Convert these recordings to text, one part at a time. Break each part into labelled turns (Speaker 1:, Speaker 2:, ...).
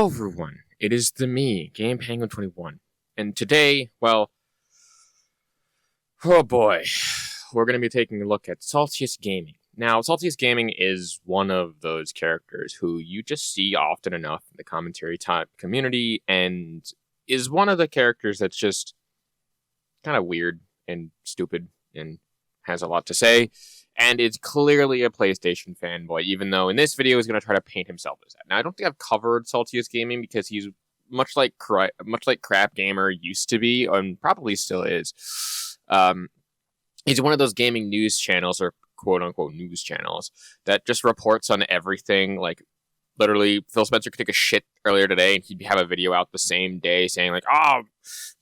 Speaker 1: everyone, it is me, Game Penguin 21, and today, well, oh boy, we're going to be taking a look at Saltiest Gaming. Now, Saltiest Gaming is one of those characters who you just see often enough in the commentary type community, and is one of the characters that's just kind of weird and stupid and has a lot to say. And is clearly a PlayStation fanboy, even though in this video he's going to try to paint himself as that. Now, I don't think I've covered Saltiest Gaming because he's much like Crap Gamer used to be, and probably still is. He's one of those gaming news channels, or quote-unquote news channels, that just reports on everything. Like, literally, Phil Spencer could take a shit earlier today, and he'd have a video out the same day saying, like, oh,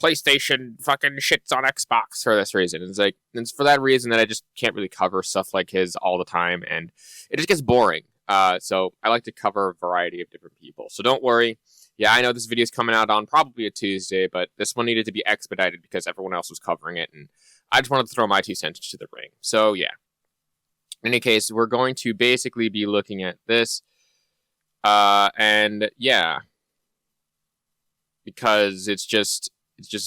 Speaker 1: PlayStation fucking shits on Xbox for this reason. And it's for that reason that I just can't really cover stuff like his all the time, and it just gets boring. So I like to cover a variety of different people. So don't worry. Yeah, I know this video is coming out on probably a Tuesday, but this one needed to be expedited because everyone else was covering it, and I just wanted to throw my 2 cents into the ring. So yeah. In any case, we're going to basically be looking at this. And yeah, because it's just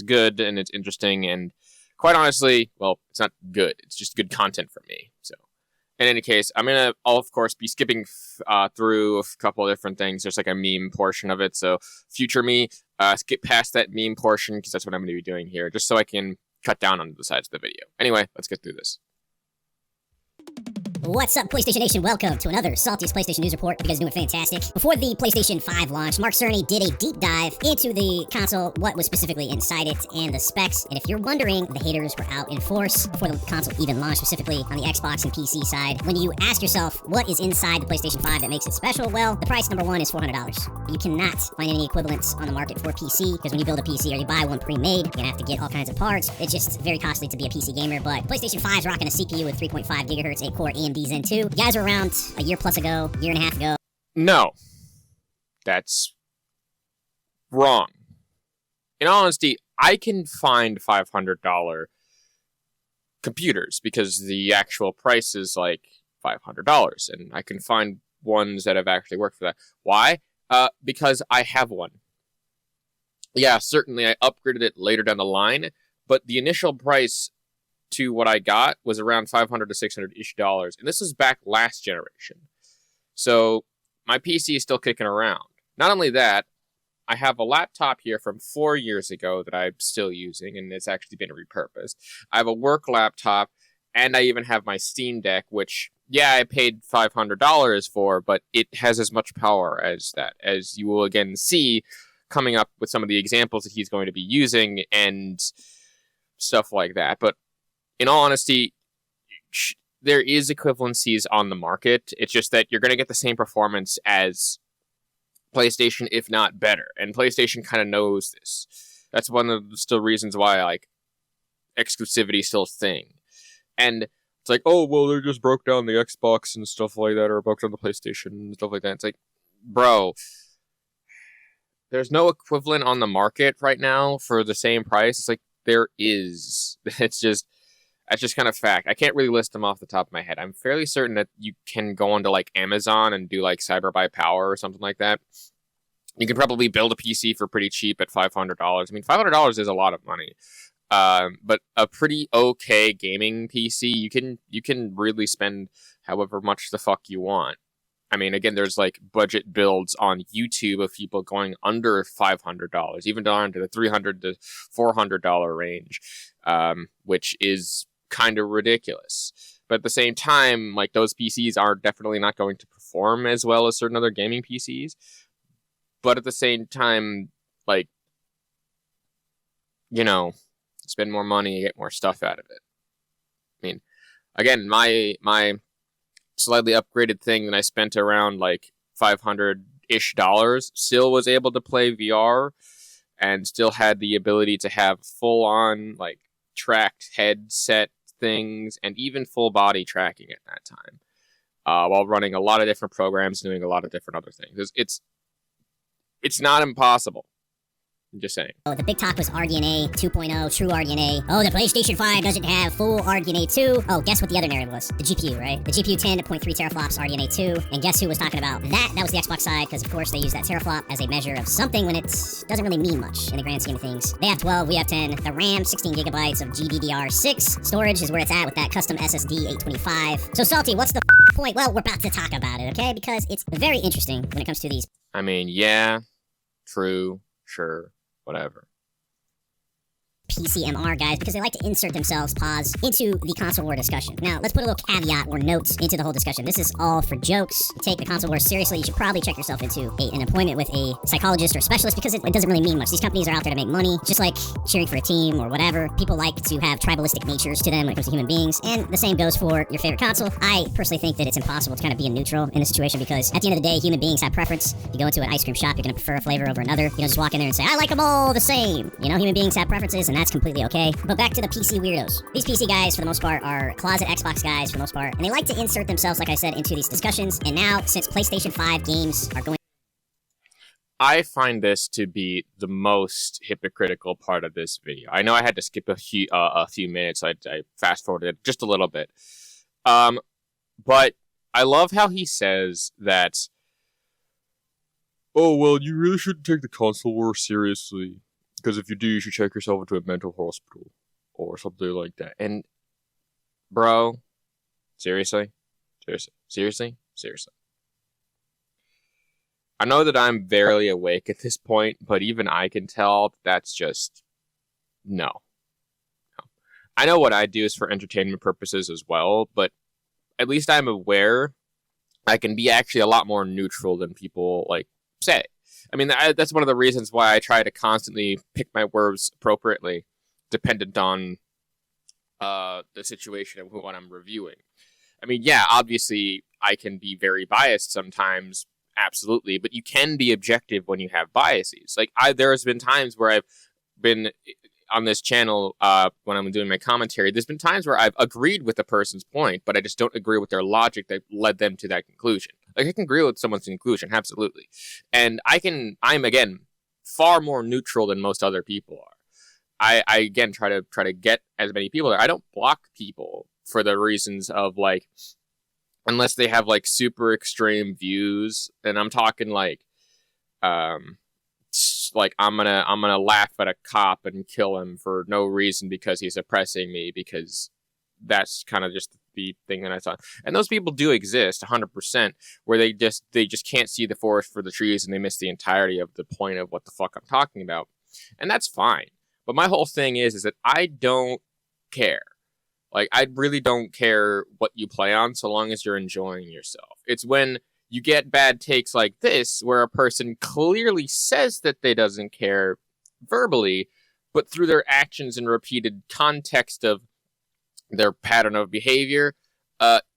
Speaker 1: good and it's interesting, and quite honestly, well, it's not good. It's just good content for me. So in any case, I'll of course be skipping through a couple of different things. There's like a meme portion of it. So future me, skip past that meme portion because that's what I'm going to be doing here, just so I can cut down on the sides of the video. Anyway, let's get through this.
Speaker 2: What's up, PlayStation Nation? Welcome to another Saltiest PlayStation News Report. You guys are doing fantastic. Before the PlayStation 5 launch, Mark Cerny did a deep dive into the console, what was specifically inside it, and the specs. And if you're wondering, the haters were out in force before the console even launched, specifically on the Xbox and PC side. When you ask yourself, what is inside the PlayStation 5 that makes it special? Well, the price, number one, is $400. You cannot find any equivalents on the market for PC, because when you build a PC or you buy one pre-made, you're gonna have to get all kinds of parts. It's just very costly to be a PC gamer, but PlayStation 5 is rocking a CPU with 3.5 gigahertz, 8-core AMD Zen 2. You guys were around a year plus ago, year and a half ago.
Speaker 1: No. That's wrong. In all honesty, I can find $500 computers because the actual price is like $500, and I can find ones that have actually worked for that. Why? Because I have one. Yeah, certainly I upgraded it later down the line, but the initial price to what I got was around $500 to $600-ish, and this was back last generation. So my PC is still kicking around. Not only that, I have a laptop here from 4 years ago that I'm still using, and it's actually been repurposed. I have a work laptop, and I even have my Steam Deck, which, yeah, I paid $500 for, but it has as much power as that, as you will again see coming up with some of the examples that he's going to be using and stuff like that. But in all honesty, there is equivalencies on the market. It's just that you're going to get the same performance as PlayStation, if not better. And PlayStation kind of knows this. That's one of the still reasons why, like, exclusivity is still a thing. And it's like, oh, well, they just broke down the Xbox and stuff like that, or broke down the PlayStation and stuff like that. It's like, bro, there's no equivalent on the market right now for the same price. It's like, there is. That's just kind of fact. I can't really list them off the top of my head. I'm fairly certain that you can go onto like Amazon and do like Cyber by Power or something like that. You can probably build a PC for pretty cheap at $500. I mean, $500 is a lot of money. But a pretty okay gaming PC, you can really spend however much the fuck you want. I mean, again, there's like budget builds on YouTube of people going under $500, even down to the $300 to $400 range, which is kind of ridiculous. But at the same time, like, those PCs are definitely not going to perform as well as certain other gaming PCs. But at the same time, like, you know, spend more money, get more stuff out of it. I mean, again, my slightly upgraded thing that I spent around like $500-ish still was able to play VR and still had the ability to have full-on like tracked headset things and even full body tracking at that time, while running a lot of different programs, doing a lot of different other things. It's not impossible. I'm just saying.
Speaker 2: Oh, the big talk was RDNA 2.0, true RDNA. Oh, the PlayStation 5 doesn't have full RDNA 2. Oh, guess what the other narrative was? The GPU, right? The GPU 10.3 teraflops RDNA 2. And guess who was talking about that? That was the Xbox side, because of course they use that teraflop as a measure of something when it doesn't really mean much in the grand scheme of things. They have 12, we have 10. The RAM, 16 gigabytes of GDDR6. Storage is where it's at with that custom SSD 825. So Salty, what's the point? Well, we're about to talk about it, okay? Because it's very interesting when it comes to these.
Speaker 1: I mean, yeah, true, sure. Whatever.
Speaker 2: PCMR guys, because they like to insert themselves, pause, into the console war discussion. Now, let's put a little caveat or note into the whole discussion. This is all for jokes. Take the console war seriously. You should probably check yourself into an appointment with a psychologist or specialist, because it doesn't really mean much. These companies are out there to make money, just like cheering for a team or whatever. People like to have tribalistic natures to them when it comes to human beings, and the same goes for your favorite console. I personally think that it's impossible to kind of be a neutral in this situation, because at the end of the day, human beings have preference. You go into an ice cream shop, you're going to prefer a flavor over another. You don't just walk in there and say, I like them all the same. You know, human beings have preferences, and that's completely okay. But back to the PC weirdos. These PC guys, for the most part, are closet Xbox guys, for the most part, and they like to insert themselves, like I said, into these discussions. And now, since PlayStation 5 games are going...
Speaker 1: I find this to be the most hypocritical part of this video. I know I had to skip a few minutes. I fast-forwarded just a little bit. But I love how he says that, oh, well, you really shouldn't take the console war seriously. Because if you do, you should check yourself into a mental hospital or something like that. And, bro, seriously? Seriously? I know that I'm barely awake at this point, but even I can tell that's just, no. I know what I do is for entertainment purposes as well, but at least I'm aware I can be actually a lot more neutral than people, like, say. I mean, that's one of the reasons why I try to constantly pick my words appropriately, dependent on the situation of what I'm reviewing. I mean, yeah, obviously, I can be very biased sometimes, absolutely, but you can be objective when you have biases. Like, there's been times where I've been on this channel, when I'm doing my commentary, there's been times where I've agreed with the person's point, but I just don't agree with their logic that led them to that conclusion. Like, I can agree with someone's conclusion, absolutely. And I'm, again, far more neutral than most other people are. I again, try to get as many people there. I don't block people for the reasons of, like, unless they have, like, super extreme views, and I'm talking, like I'm gonna laugh at a cop and kill him for no reason because he's oppressing me, because that's kind of just the thing that I thought. And those people do exist 100%, where they just can't see the forest for the trees and they miss the entirety of the point of what the fuck I'm talking about. And that's fine. But my whole thing is that I don't care. Like, I really don't care what you play on so long as you're enjoying yourself. It's when you get bad takes like this, where a person clearly says that they doesn't care verbally, but through their actions and repeated context of their pattern of behavior,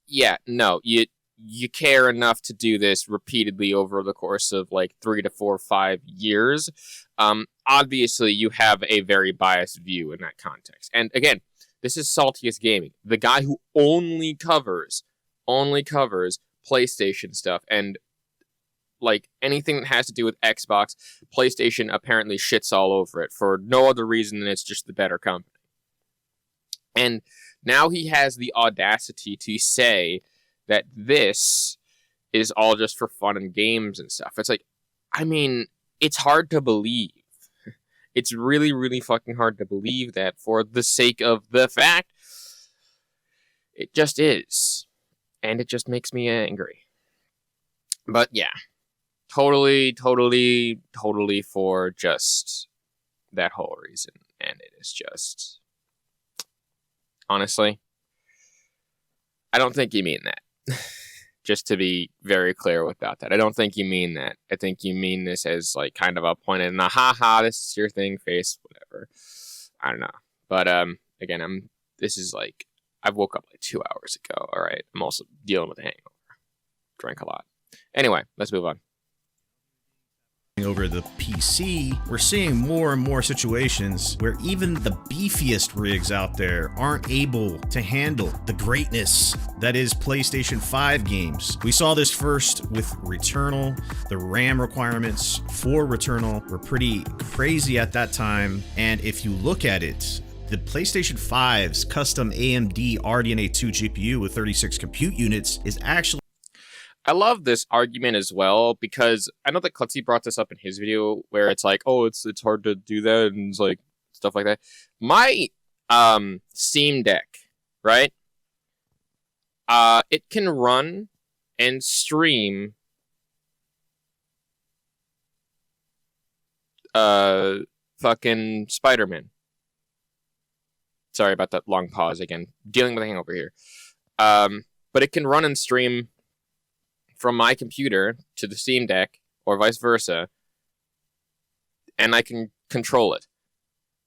Speaker 1: you care enough to do this repeatedly over the course of like 3 to 4 or 5 years. Obviously, you have a very biased view in that context. And again, this is Saltiest Gaming, the guy who only covers PlayStation stuff, and like anything that has to do with Xbox. PlayStation apparently shits all over it for no other reason than it's just the better company. And now he has the audacity to say that this is all just for fun and games and stuff. It's like, I mean, it's hard to believe. It's really, really fucking hard to believe that, for the sake of the fact it just is. And it just makes me angry. But yeah, totally for just that whole reason. And it is just, honestly, I don't think you mean that. Just to be very clear about that. I don't think you mean that. I think you mean this as like kind of a point in the haha, this is your thing face, whatever. I don't know. But again, this is like, I woke up like 2 hours ago, alright? I'm also dealing with a hangover. Drank a lot. Anyway, let's move on.
Speaker 3: over the PC, we're seeing more and more situations where even the beefiest rigs out there aren't able to handle the greatness that is PlayStation 5 games. We saw this first with Returnal. The RAM requirements for Returnal were pretty crazy at that time, and if you look at it, the PlayStation 5's custom AMD RDNA 2 GPU with 36 compute units is actually...
Speaker 1: I love this argument as well, because I know that Klutzy brought this up in his video, where it's like, oh, it's hard to do that, and it's like, stuff like that. My Steam Deck, right? It can run and stream fucking Spider-Man. Sorry about that long pause again. Dealing with a hangover here. But it can run and stream from my computer to the Steam Deck, or vice versa, and I can control it.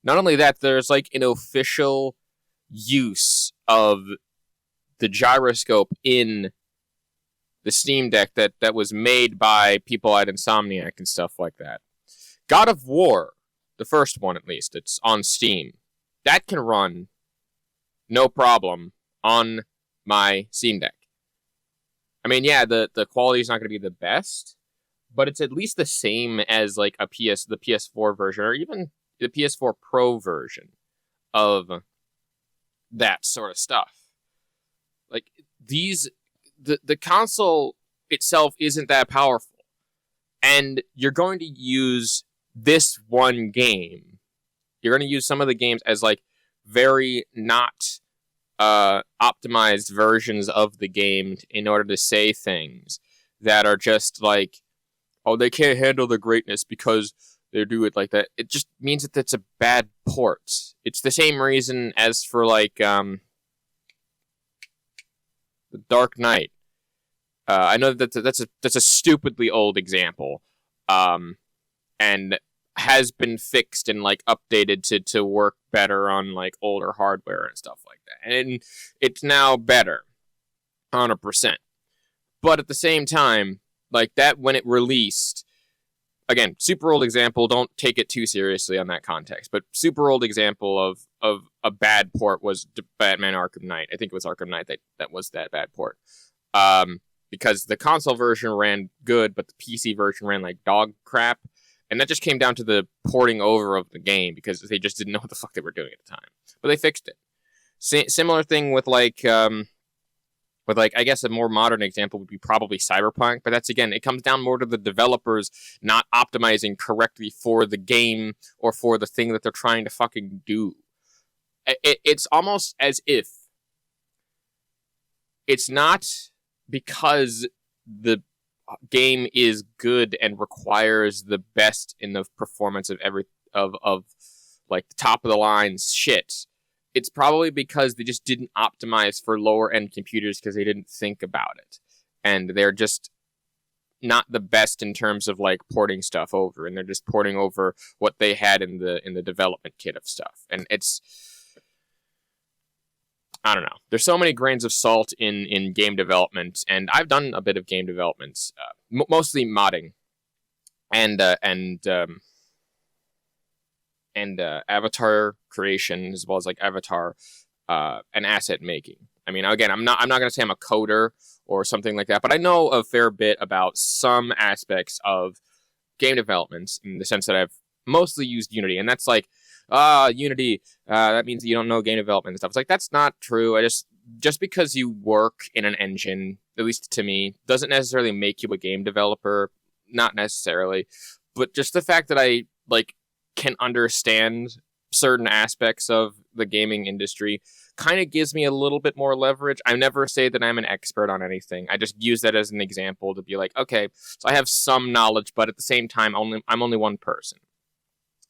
Speaker 1: Not only that, there's like an official use of the gyroscope in the Steam Deck that was made by people at Insomniac and stuff like that. God of War, the first one at least, it's on Steam. That can run, no problem, on my Steam Deck. I mean, yeah, the quality is not going to be the best, but it's at least the same as like the PS4 version, or even the PS4 Pro version of that sort of stuff. Like, the console itself isn't that powerful, and you're going to use this one game. You're going to use some of the games as like very not optimized versions of the game in order to say things that are just like, oh, they can't handle the greatness because they do it like that. It just means that it's a bad port. It's the same reason as for like the Dark Knight. I know that's a stupidly old example, and has been fixed and like updated to work better on like older hardware and stuff like that. And it's now better, 100%. But at the same time, like that when it released, again, super old example, don't take it too seriously on that context, but super old example of a bad port was Batman Arkham Knight. I think it was Arkham Knight that was that bad port. Because the console version ran good, but the PC version ran like dog crap. And that just came down to the porting over of the game, because they just didn't know what the fuck they were doing at the time. But they fixed it. Similar thing with like, I guess a more modern example would be probably Cyberpunk. But that's, again, it comes down more to the developers not optimizing correctly for the game or for the thing that they're trying to fucking do. It's almost as if it's not because the game is good and requires the best in the performance of like the top of the line shit. It's probably because they just didn't optimize for lower end computers because they didn't think about it, and they're just not the best in terms of like porting stuff over, and they're just porting over what they had in the development kit of stuff. And it's, I don't know. There's so many grains of salt in game development, and I've done a bit of game development, mostly modding, and avatar creation, as well as like avatar and asset making. I mean, again, I'm not going to say I'm a coder or something like that, but I know a fair bit about some aspects of game development, in the sense that I've mostly used Unity, and that's like, Unity, that means you don't know game development and stuff. It's like, that's not true. Just because you work in an engine, at least to me, doesn't necessarily make you a game developer. Not necessarily. But just the fact that I, like, can understand certain aspects of the gaming industry kind of gives me a little bit more leverage. I never say that I'm an expert on anything. I just use that as an example to be like, okay, so I have some knowledge, but at the same time, I'm only one person.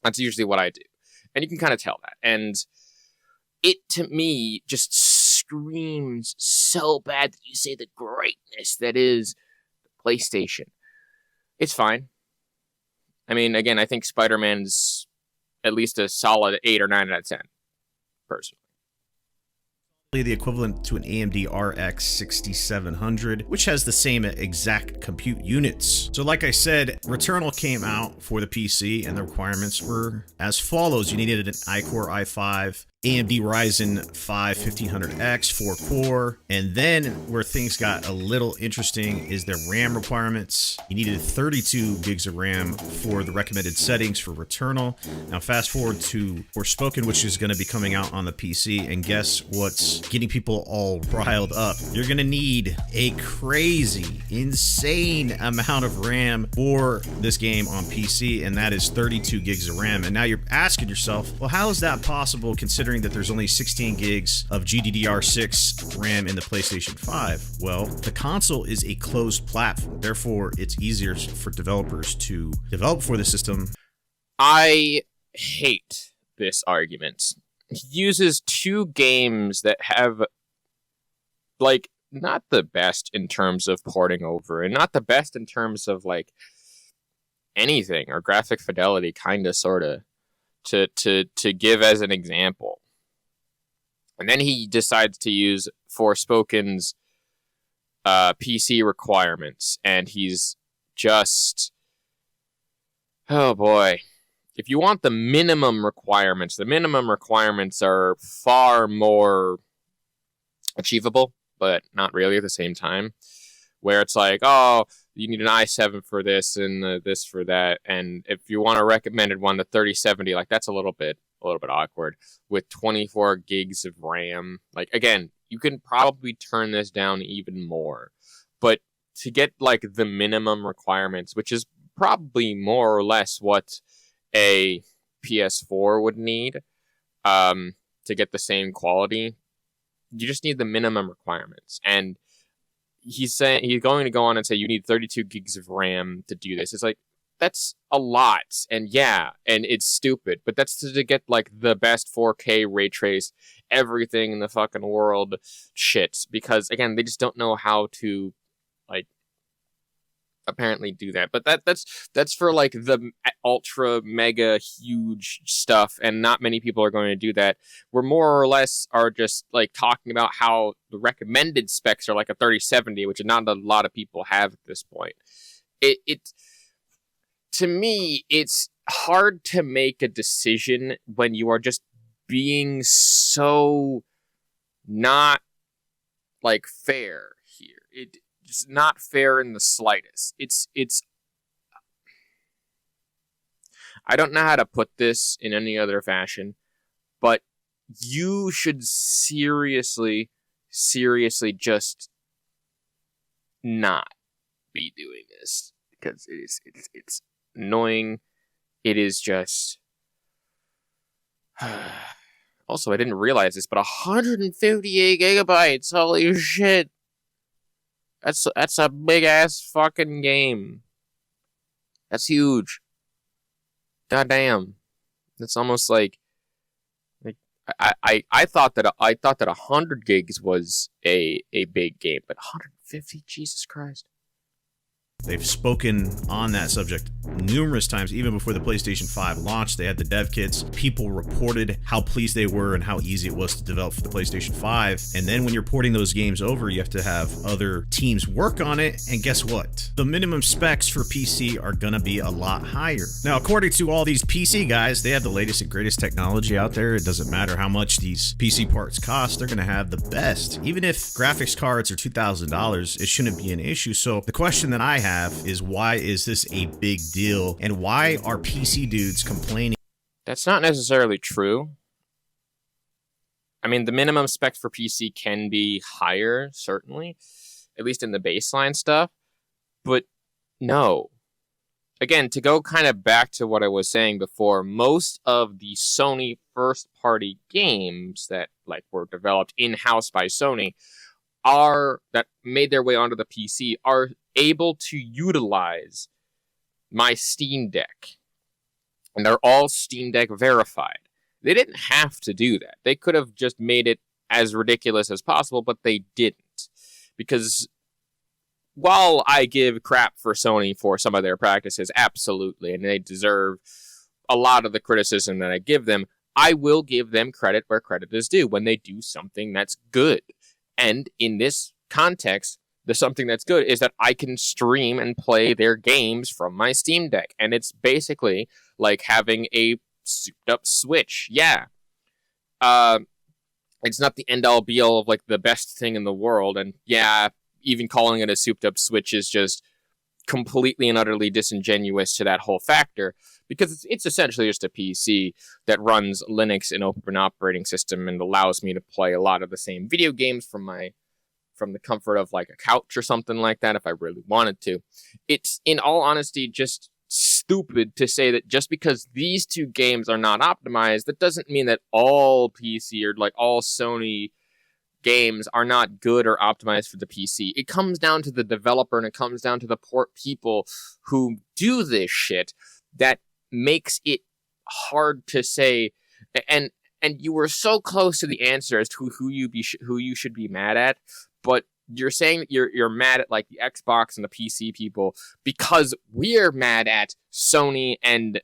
Speaker 1: That's usually what I do. And you can kind of tell that. And it, to me, just screams so bad that you say the greatness that is the PlayStation. It's fine. I mean, again, I think Spider-Man's at least a solid 8 or 9 out of 10, personally.
Speaker 3: the equivalent to an AMD RX 6700, which has the same exact compute units. So like I said, Returnal came out for the PC and the requirements were as follows. You needed an iCore i5, AMD Ryzen 5 1500X 4-core, and then where things got a little interesting is their RAM requirements. You needed 32 gigs of RAM for the recommended settings for Returnal. Now fast forward to Forspoken, which is going to be coming out on the PC, and guess what's getting people all riled up? You're going to need a crazy, insane amount of RAM for this game on PC, and that is 32 gigs of RAM. And now you're asking yourself, well, how is that possible considering that there's only 16 gigs of GDDR6 RAM in the PlayStation 5? Well, the console is a closed platform, therefore it's easier for developers to develop for the system.
Speaker 1: I hate this argument. He uses two games that have, like, not the best in terms of porting over, and not the best in terms of, like, anything, or graphic fidelity, kinda, sorta, to give as an example. And then he decides to use Forspoken's PC requirements, and he's just... Oh boy. If you want the minimum requirements are far more achievable, but not really at the same time. Where it's like, oh, you need an i7 for this and this for that, and if you want a recommended one, the 3070, like that's a little bit awkward. With 24 gigs of RAM, like again, you can probably turn this down even more, but to get like the minimum requirements, which is probably more or less what a PS4 would need to get the same quality, you just need the minimum requirements. And he's going to go on and say you need 32 gigs of RAM to do this. It's like, that's a lot, and yeah, and it's stupid, but that's to get like the best 4K ray trace everything in the fucking world shit, because again, they just don't know how to like apparently do that. But that's for like the ultra mega huge stuff, and not many people are going to do that. We're more or less are just like talking about how the recommended specs are like a 3070, which not a lot of people have at this point. It to me, it's hard to make a decision when you are just being so not like fair here. It's not fair in the slightest. It's I don't know how to put this in any other fashion, but you should seriously just not be doing this, because it's annoying. It is just... Also, I didn't realize this, but 158 gigabytes. Holy shit. That's a big ass fucking game. That's huge. Goddamn. It's almost like I thought that 100 gigs was a big game, but 150, Jesus Christ.
Speaker 3: They've spoken on that subject numerous times, even before the PlayStation 5 launched. They had the dev kits. People reported how pleased they were and how easy it was to develop for the PlayStation 5. And then when you're porting those games over, you have to have other teams work on it. And guess what? The minimum specs for PC are gonna be a lot higher. Now, according to all these PC guys, they have the latest and greatest technology out there. It doesn't matter how much these PC parts cost, they're gonna have the best. Even if graphics cards are $2,000, it shouldn't be an issue. So the question that I have is, why is this a big deal, and why are PC dudes complaining?
Speaker 1: That's not necessarily true. I mean, the minimum specs for PC can be higher, certainly, at least in the baseline stuff, but no. Again, to go kind of back to what I was saying before, most of the Sony first-party games that like were developed in-house by Sony that made their way onto the PC are able to utilize my Steam Deck. And they're all Steam Deck verified. They didn't have to do that. They could have just made it as ridiculous as possible, but they didn't. Because while I give crap for Sony for some of their practices, absolutely, and they deserve a lot of the criticism that I give them, I will give them credit where credit is due when they do something that's good. And in this context, the something that's good is that I can stream and play their games from my Steam Deck. And it's basically like having a souped up Switch. Yeah. It's not the end-all be-all of like the best thing in the world. And yeah, even calling it a souped up Switch is just completely and utterly disingenuous to that whole factor, because it's essentially just a PC that runs Linux and open operating system and allows me to play a lot of the same video games from the comfort of like a couch or something like that if I really wanted to. It's, in all honesty, just stupid to say that just because these two games are not optimized, that doesn't mean that all PC or like all Sony games are not good or optimized for the PC. It comes down to the developer, and it comes down to the port people who do this shit that makes it hard to say. And you were so close to the answer as to who you should be mad at, but you're saying that you're mad at like the Xbox and the PC people because we're mad at Sony and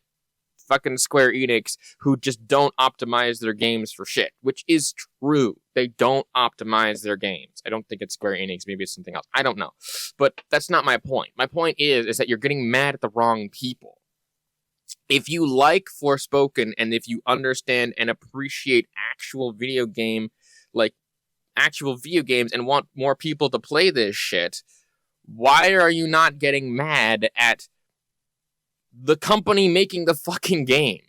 Speaker 1: fucking Square Enix who just don't optimize their games for shit, which is true. They don't optimize their games. I don't think it's Square Enix. Maybe it's something else. I don't know. But that's not my point. My point is that you're getting mad at the wrong people. If you like Forspoken and if you understand and appreciate actual video games and want more people to play this shit, why are you not getting mad at the company making the fucking game?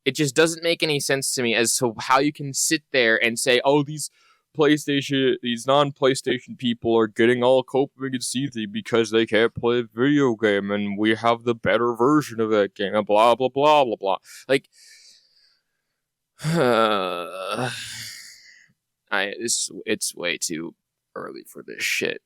Speaker 1: It just doesn't make any sense to me as to how you can sit there and say, oh, these non-PlayStation people are getting all coping and seethy because they can't play a video game and we have the better version of that game, and blah, blah, blah, blah, blah. Like, it's way too early for this shit.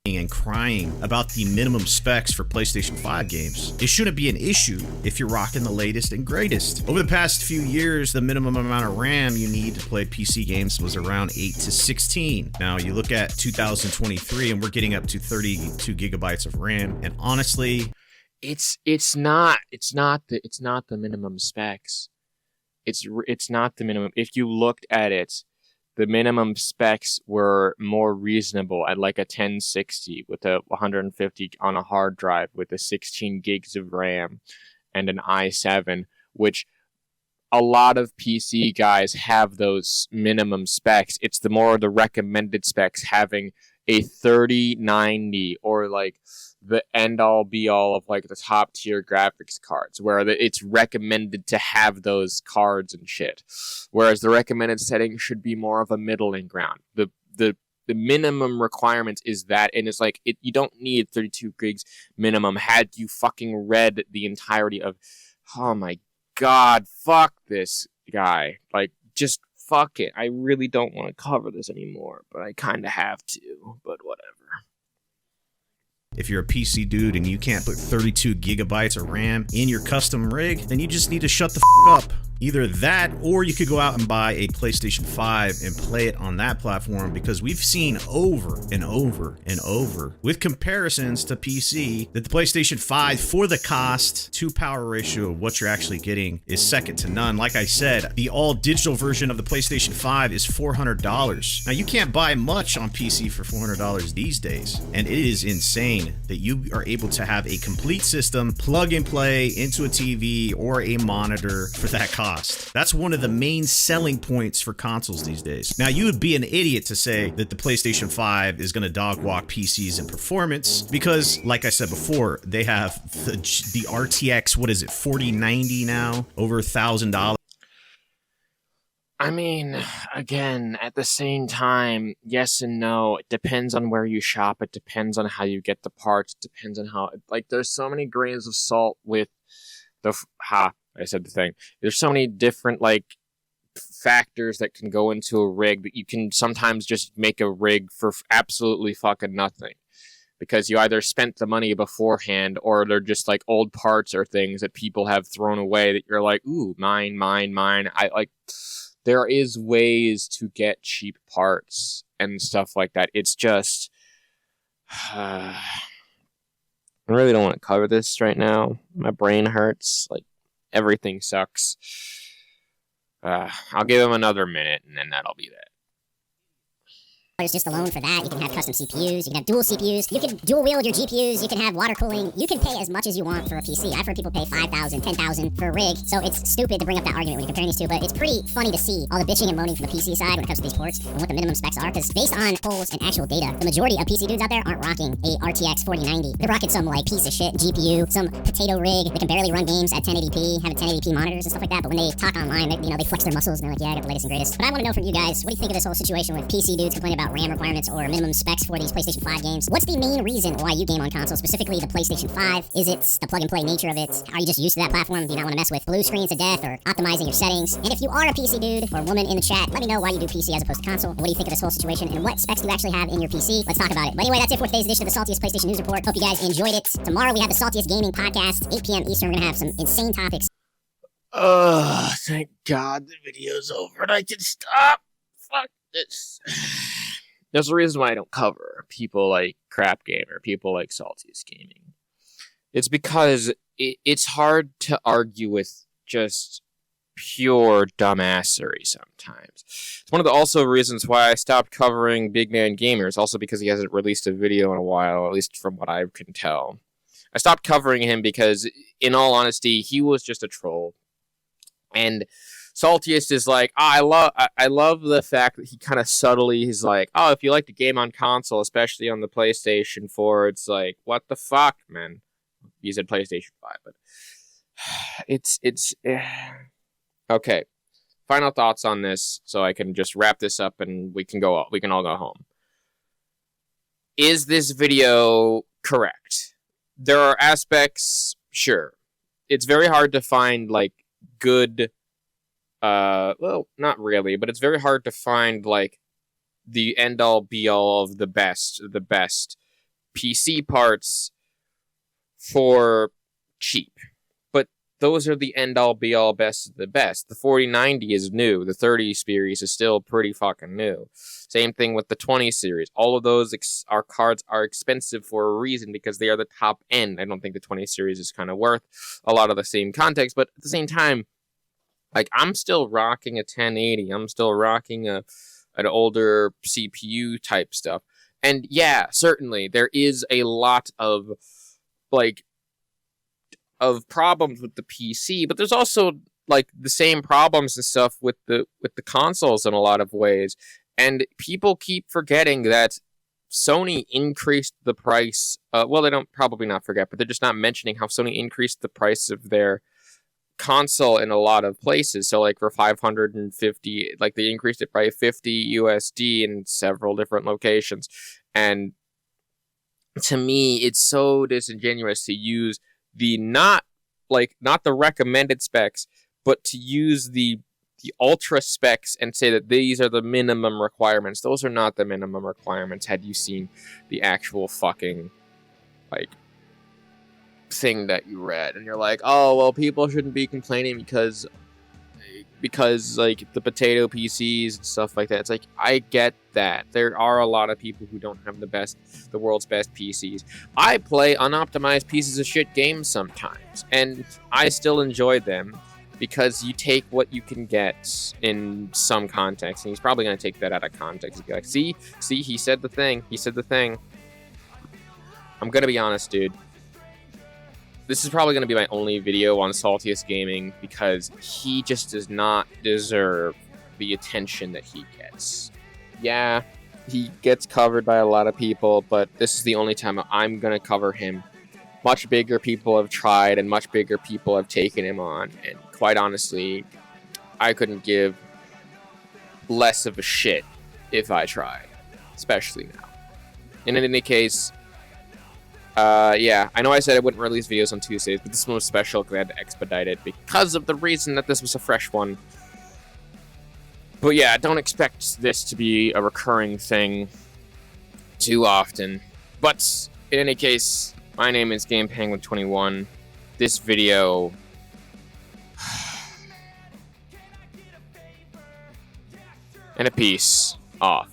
Speaker 3: And crying about the minimum specs for PlayStation 5 games. It shouldn't be an issue if you're rocking the latest and greatest. Over the past few years, the minimum amount of RAM you need to play PC games was around 8 to 16. Now, you look at 2023 and we're getting up to 32 gigabytes of RAM, and honestly,
Speaker 1: it's not the minimum specs. It's not the minimum. If you looked at it, the minimum specs were more reasonable at like a 1060 with a 150 on a hard drive with a 16 gigs of RAM and an i7, which a lot of PC guys have those minimum specs. It's the more the recommended specs, having a 3090 or like the end-all be-all of like the top-tier graphics cards, where it's recommended to have those cards and shit. Whereas the recommended setting should be more of a middling ground. The minimum requirements is that, and it's like, you don't need 32 gigs minimum. Had you fucking read the entirety of, oh my god, fuck this guy. Like, just fuck it. I really don't want to cover this anymore, but I kind of have to, but whatever.
Speaker 3: if you're a PC dude and you can't put 32 gigabytes of RAM in your custom rig, then you just need to shut the f up. Either that, or you could go out and buy a PlayStation 5 and play it on that platform, because we've seen over and over and over with comparisons to PC that the PlayStation 5, for the cost to power ratio of what you're actually getting, is second to none. Like I said, the all digital version of the PlayStation 5 is $400. Now, you can't buy much on PC for $400 these days, and it is insane that you are able to have a complete system, plug and play into a TV or a monitor for that cost. That's one of the main selling points for consoles these days. Now, you would be an idiot to say that the PlayStation 5 is going to dog walk PCs in performance, because, like I said before, they have the RTX, what is it, 4090 now? Over $1,000.
Speaker 1: I mean, again, at the same time, yes and no. It depends on where you shop. It depends on how you get the parts. It depends on how, like, there's so many grains of salt with the, I said the thing. There's so many different, like, factors that can go into a rig that you can sometimes just make a rig for absolutely fucking nothing. Because you either spent the money beforehand, or they're just, like, old parts or things that people have thrown away that you're like, ooh, mine. There is ways to get cheap parts and stuff like that. It's just, I really don't want to cover this right now. My brain hurts. Like, Everything sucks. I'll give him another minute, and then that'll be that.
Speaker 2: Just alone for that. You can have custom CPUs, you can have dual CPUs, you can dual wield your GPUs, you can have water cooling, you can pay as much as you want for a PC. I've heard people pay $5,000, $10,000 for a rig, so it's stupid to bring up that argument when you're comparing these two, but it's pretty funny to see all the bitching and moaning from the PC side when it comes to these ports and what the minimum specs are, because based on polls and actual data, the majority of PC dudes out there aren't rocking a RTX 4090. They're rocking some like piece of shit GPU, some potato rig that can barely run games at 1080p, having 1080p monitors and stuff like that, but when they talk online, they flex their muscles and they're like, yeah, I got the latest and greatest. But I want to know from you guys, what do you think of this whole situation with PC dudes complaining about RAM requirements or minimum specs for these PlayStation 5 games? What's the main reason why you game on console, specifically the PlayStation 5? Is it the plug-and-play nature of it? Are you just used to that platform? Do you not want to mess with blue screens to death or optimizing your settings? And if you are a PC dude or woman in the chat, let me know why you do PC as opposed to console, and what do you think of this whole situation, and what specs do you actually have in your PC? Let's talk about it. But anyway, that's it for today's edition of the Saltiest PlayStation News Report. Hope you guys enjoyed it. Tomorrow we have the Saltiest Gaming Podcast, 8 p.m. Eastern. We're going to have some insane topics.
Speaker 1: Thank God the video's over and I can stop. Fuck this. There's a reason why I don't cover people like Crap Gamer, people like Saltiest Gaming. It's because it's hard to argue with just pure dumbassery sometimes. It's one of the also reasons why I stopped covering Big Man Gamers, also because he hasn't released a video in a while, at least from what I can tell. I stopped covering him because, in all honesty, he was just a troll. And Saltiest is like, I love the fact that he kind of subtly, he's like, oh, if you like to game on console, especially on the PlayStation 4, it's like, what the fuck, man? He said PlayStation 5, but it's okay. Final thoughts on this, so I can just wrap this up and we can all go home. Is this video correct? There are aspects, sure. It's very hard to find like good. Well, not really, but it's very hard to find, like, the end-all, be-all of the best PC parts for cheap. But those are the end-all, be-all, best of the best. The 4090 is new. The 30 series is still pretty fucking new. Same thing with the 20 series. All of those cards are expensive for a reason because they are the top end. I don't think the 20 series is kind of worth a lot of the same context, but at the same time, like, I'm still rocking a 1080. I'm still rocking an older CPU type stuff. And yeah, certainly, there is a lot of, like, of problems with the PC, but there's also, like, the same problems and stuff with the consoles in a lot of ways. And people keep forgetting that Sony increased the price. Well, they don't probably not forget, but they're just not mentioning how Sony increased the price of their console in a lot of places. So like for 550, like they increased it by 50 USD in several different locations. And to me, it's so disingenuous to use the not the recommended specs, but to use the ultra specs and say that these are the minimum requirements. Those are not the minimum requirements. Had you seen the actual fucking like thing that you read, and you're like, oh well, people shouldn't be complaining because like the potato PCs and stuff like that. It's like, I get that there are a lot of people who don't have the world's best PCs. I play unoptimized pieces of shit games sometimes, and I still enjoy them because you take what you can get in some context, and he's probably going to take that out of context and be like, see, he said the thing. I'm going to be honest, dude. This is probably going to be my only video on Saltiest Gaming because he just does not deserve the attention that he gets. Yeah, he gets covered by a lot of people, but this is the only time I'm going to cover him. Much bigger people have tried, and much bigger people have taken him on, and quite honestly, I couldn't give less of a shit if I tried, especially now. And in any case, yeah, I know I said I wouldn't release videos on Tuesdays, but this one was special because I had to expedite it because of the reason that this was a fresh one. But yeah, don't expect this to be a recurring thing too often. But in any case, my name is GamePenguin21. This video... and a peace off.